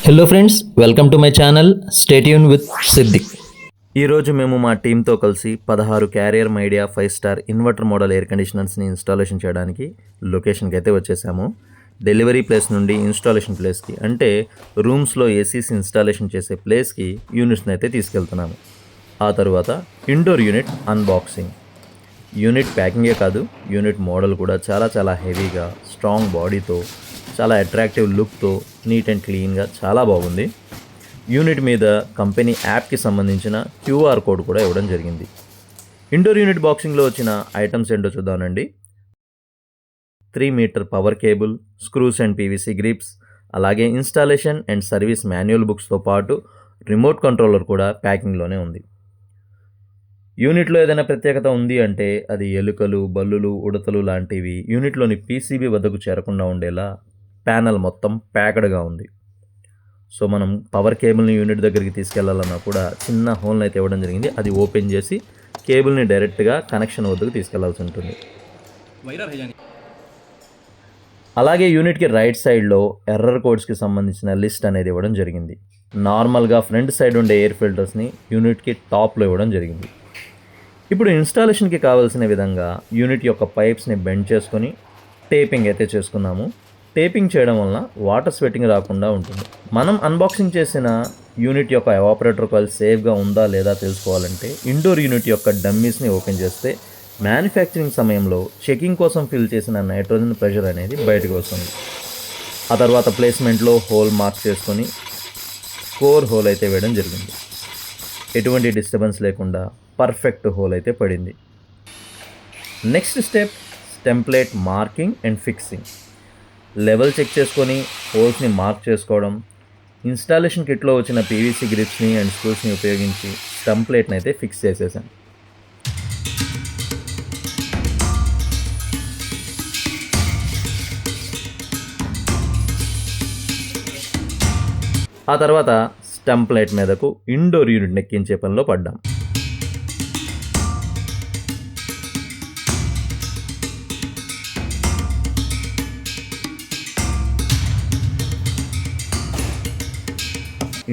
Hello friends, welcome to my channel. Stay tune with Siddiq. ఈరోజు మేము మా టీంతో కలిసి 16 Carrier Midea 5 star inverter model air కండిషనర్స్ని ఇన్స్టాలేషన్ చేయడానికి లొకేషన్కి అయితే వచ్చేసాము. డెలివరీ ప్లేస్ నుండి ఇన్స్టాలేషన్ ప్లేస్కి, అంటే రూమ్స్లో ఏసీస్ ఇన్స్టాలేషన్ చేసే ప్లేస్కి యూనిట్స్ని అయితే తీసుకెళ్తున్నాము. ఆ తర్వాత ఇండోర్ యూనిట్ అన్బాక్సింగ్. యూనిట్ ప్యాకింగే కాదు, యూనిట్ మోడల్ కూడా చాలా హెవీగా, స్ట్రాంగ్ బాడీతో, చాలా అట్రాక్టివ్ లుక్తో, నీట్ అండ్ క్లీన్గా చాలా బాగుంది. యూనిట్ మీద కంపెనీ యాప్కి సంబంధించిన క్యూఆర్ కోడ్ కూడా ఇవ్వడం జరిగింది. ఇండోర్ యూనిట్ బాక్సింగ్లో వచ్చిన ఐటమ్స్ ఏంటో చూద్దామండి. 3 meter power cable, screws and PVC grips, అలాగే ఇన్స్టాలేషన్ అండ్ సర్వీస్ మాన్యువల్ బుక్స్తో పాటు రిమోట్ కంట్రోలర్ కూడా ప్యాకింగ్లోనే ఉంది. యూనిట్లో ఏదైనా ప్రత్యేకత ఉంది అంటే అది ఎలుకలు, బల్లులు, ఉడతలు లాంటివి యూనిట్లోని పీసీబీ వద్దకు చేరకుండా ఉండేలా ప్యానల్ మొత్తం ప్యాక్డ్గా ఉంది. సో మనం పవర్ కేబుల్ని యూనిట్ దగ్గరికి తీసుకెళ్లాలన్నా కూడా చిన్న హోల్ని అయితే ఇవ్వడం జరిగింది. అది ఓపెన్ చేసి కేబుల్ని డైరెక్ట్గా కనెక్షన్ వద్దకు తీసుకెళ్లాల్సి ఉంటుంది. అలాగే యూనిట్కి రైట్ సైడ్లో ఎర్రర్ కోడ్స్కి సంబంధించిన లిస్ట్ అనేది ఇవ్వడం జరిగింది. నార్మల్గా ఫ్రంట్ సైడ్ ఉండే ఎయిర్ ఫిల్టర్స్ని యూనిట్కి టాప్లో ఇవ్వడం జరిగింది. ఇప్పుడు ఇన్స్టాలేషన్కి కావాల్సిన విధంగా యూనిట్ యొక్క పైప్స్ని బెండ్ చేసుకొని టేపింగ్ అయితే చేసుకున్నాము. టేపింగ్ చేయడం వలన వాటర్ స్వెట్టింగ్ రాకుండా ఉంటుంది. మనం అన్బాక్సింగ్ చేసిన యూనిట్ యొక్క ఎవాపరేటర్ కాయిల్ సేఫ్గా ఉందా లేదా తెలుసుకోవాలంటే ఇండోర్ యూనిట్ యొక్క డమ్మీస్ని ఓపెన్ చేస్తే మ్యానుఫ్యాక్చరింగ్ సమయంలో చెకింగ్ కోసం ఫిల్ చేసిన నైట్రోజన్ ప్రెషర్ అనేది బయటకు వస్తుంది. ఆ తర్వాత ప్లేస్మెంట్లో హోల్ మార్క్ చేసుకొని కోర్ హోల్ అయితే వేయడం జరిగింది. ఎటువంటి డిస్టర్బెన్స్ లేకుండా పర్ఫెక్ట్ హోల్ అయితే పడింది. Next step template marking and fixing. Level check చేసుకొని హోల్స్ని మార్క్ చేసుకోవడం. ఇన్స్టాలేషన్ కిట్లో వచ్చిన పీవీసీ గ్రిప్స్ని అండ్ స్క్రూస్ని ఉపయోగించి టెంప్లేట్ని అయితే ఫిక్స్ చేసేసాను. ఆ తర్వాత టెంప్లేట్ మీదకు ఇండోర్ యూనిట్ని ఎక్కించే పనిలో పడ్డాం.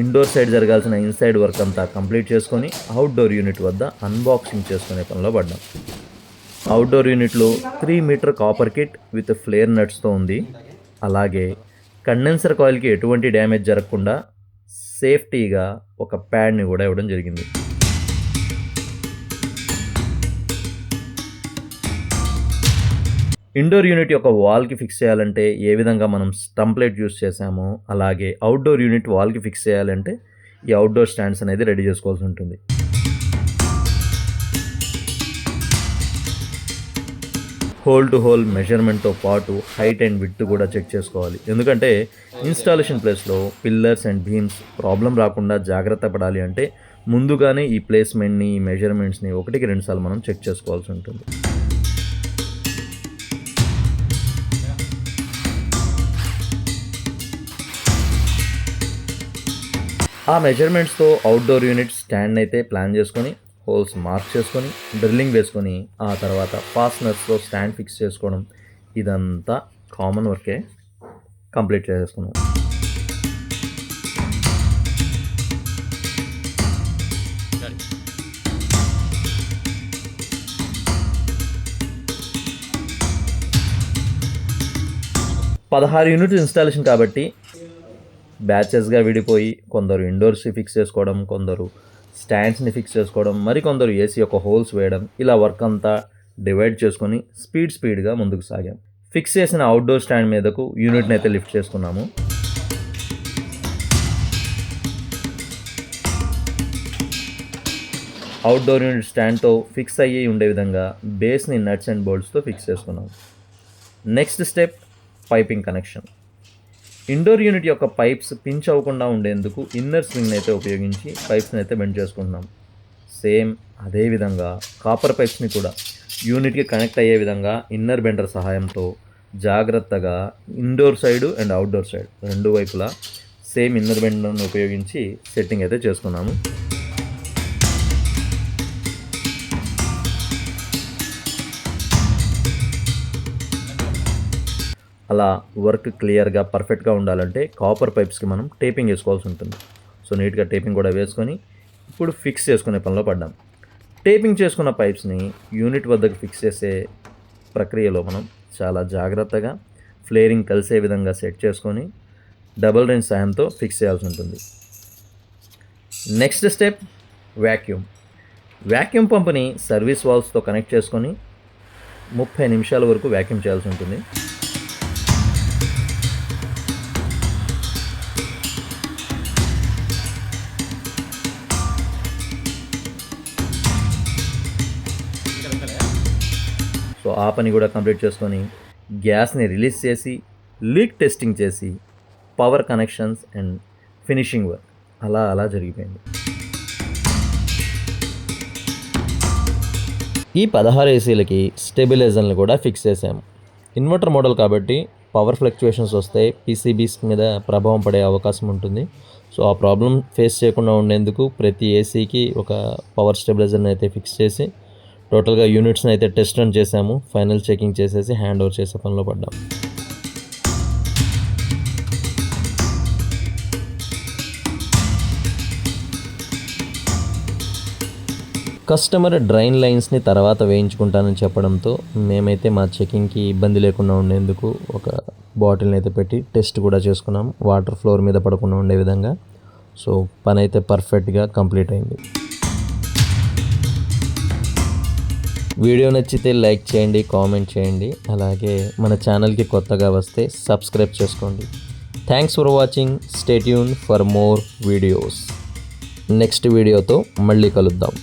ఇండోర్ సైడ్ జరగాల్సిన ఇన్సైడ్ వర్క్ అంతా కంప్లీట్ చేసుకొని అవుట్డోర్ యూనిట్ వద్ద అన్బాక్సింగ్ చేసుకునే పనిలో పడ్డాం. అవుట్డోర్ యూనిట్లో 3 meter copper kit with flare నట్స్తో ఉంది. అలాగే కండెన్సర్ కాయిల్కి ఎటువంటి డ్యామేజ్ జరగకుండా సేఫ్టీగా ఒక ప్యాడ్ని కూడా ఇవ్వడం జరిగింది. ఇండోర్ యూనిట్ యొక్క వాల్కి ఫిక్స్ చేయాలంటే ఏ విధంగా మనం టెంప్లేట్ యూస్ చేసామో అలాగే అవుట్డోర్ యూనిట్ వాల్కి ఫిక్స్ చేయాలంటే ఈ అవుట్డోర్ స్టాండ్స్ అనేది రెడీ చేసుకోవాల్సి ఉంటుంది. హోల్ టు హోల్ మెజర్మెంట్తో పాటు హైట్ అండ్ విడ్త్ కూడా చెక్ చేసుకోవాలి. ఎందుకంటే ఇన్స్టాలేషన్ ప్లేస్లో పిల్లర్స్ అండ్ బీమ్స్ ప్రాబ్లం రాకుండా జాగ్రత్త పడాలి అంటే ముందుగానే ఈ ప్లేస్మెంట్ని, ఈ మెజర్మెంట్స్ని 1-2 సార్లు మనం చెక్ చేసుకోవాల్సి ఉంటుంది. ఆ మెజర్మెంట్స్తో అవుట్డోర్ యూనిట్ స్టాండ్ అయితే ప్లాన్ చేసుకొని హోల్స్ మార్క్ చేసుకొని డ్రిల్లింగ్ వేసుకొని ఆ తర్వాత ఫాస్ట్నర్స్తో స్టాండ్ ఫిక్స్ చేసుకోవడం, ఇదంతా కామన్ వర్కే కంప్లీట్ చేసేసుకున్నాం. పదహారు యూనిట్స్ ఇన్స్టాలేషన్ కాబట్టి బ్యాచెస్గా విడిపోయి కొందరు ఇండోర్స్ని ఫిక్స్ చేసుకోవడం, కొందరు స్టాండ్స్ని ఫిక్స్ చేసుకోవడం, మరికొందరు ఏసీ యొక్క హోల్స్ వేయడం, ఇలా వర్క్ అంతా డివైడ్ చేసుకొని స్పీడ్గా ముందుకు సాగాం. ఫిక్స్ చేసిన అవుట్డోర్ స్టాండ్ మీదకు యూనిట్ని అయితే లిఫ్ట్ చేసుకున్నాము. అవుట్డోర్ యూనిట్ స్టాండ్తో ఫిక్స్ అయ్యి ఉండే విధంగా బేస్ని నట్స్ అండ్ బోల్ట్స్తో ఫిక్స్ చేసుకున్నాము. Next step piping connection. Indoor unit యొక్క పైప్స్ పించ్ అవ్వకుండా ఉండేందుకు ఇన్నర్ స్వింగ్ని అయితే ఉపయోగించి పైప్స్ని అయితే బెండ్ చేసుకుంటున్నాం. సేమ్ అదేవిధంగా కాపర్ పైప్స్ని కూడా యూనిట్కి కనెక్ట్ అయ్యే విధంగా ఇన్నర్ బెండర్ సహాయంతో జాగ్రత్తగా indoor side and outdoor side 2 వైపులా సేమ్ ఇన్నర్ బెండర్ని ఉపయోగించి సెట్టింగ్ అయితే చేసుకున్నాము. అలా వర్క్ క్లియర్గా పర్ఫెక్ట్గా ఉండాలంటే కాపర్ పైప్స్కి మనం టేపింగ్ వేసుకోవాల్సి ఉంటుంది. సో నీట్గా టేపింగ్ కూడా వేసుకొని ఇప్పుడు ఫిక్స్ చేసుకునే పనిలో పడ్డాం. టేపింగ్ చేసుకున్న పైప్స్ని యూనిట్ వద్దకు ఫిక్స్ చేసే ప్రక్రియలో మనం చాలా జాగ్రత్తగా ఫ్లేరింగ్ కలిసే విధంగా సెట్ చేసుకొని డబుల్ రేంజ్ సాయంతో ఫిక్స్ చేయాల్సి ఉంటుంది. నెక్స్ట్ స్టెప్ వ్యాక్యూమ్ పంప్ని సర్వీస్ వాల్వ్స్తో కనెక్ట్ చేసుకొని 30 నిమిషాల వరకు వ్యాక్యూమ్ చేయాల్సి ఉంటుంది. సో ఆ పని కూడా కంప్లీట్ చేసుకొని గ్యాస్ని రిలీజ్ చేసి లీక్ టెస్టింగ్ చేసి power connections and finishing work అలా జరిగిపోయింది. ఈ 16 ఏసీలకి స్టెబిలైజర్లు కూడా ఫిక్స్ చేసాము. ఇన్వర్టర్ మోడల్ కాబట్టి పవర్ ఫ్లక్చుయేషన్స్ వస్తే పీసీబీస్ మీద ప్రభావం పడే అవకాశం ఉంటుంది. సో ఆ ప్రాబ్లం ఫేస్ చేయకుండా ఉండేందుకు ప్రతి ఏసీకి ఒక పవర్ స్టెబిలైజర్ని అయితే ఫిక్స్ చేసి టోటల్గా యూనిట్స్ని అయితే టెస్ట్ రన్ చేసాము. ఫైనల్ చెకింగ్ చేసేసి హ్యాండ్ ఓవర్ చేసే పనిలో పడ్డాం. కస్టమర్ డ్రైన్ లైన్స్ని తర్వాత వేయించుకుంటానని చెప్పడంతో మేమైతే మా చెకింగ్కి ఇబ్బంది లేకుండా ఉండేందుకు ఒక బాటిల్ని అయితే పెట్టి టెస్ట్ కూడా చేసుకున్నాం, వాటర్ ఫ్లోర్ మీద పడకుండా ఉండే విధంగా. సో పని అయితే పర్ఫెక్ట్గా కంప్లీట్ అయింది. వీడియో నచ్చితే లైక్ చేయండి, కామెంట్ చేయండి, అలాగే మన ఛానల్కి కొత్తగా వస్తే సబ్స్క్రైబ్ చేసుకోండి. Thanks for watching. Stay tune for more videos. Next వీడియోతో మళ్ళీ కలుద్దాం.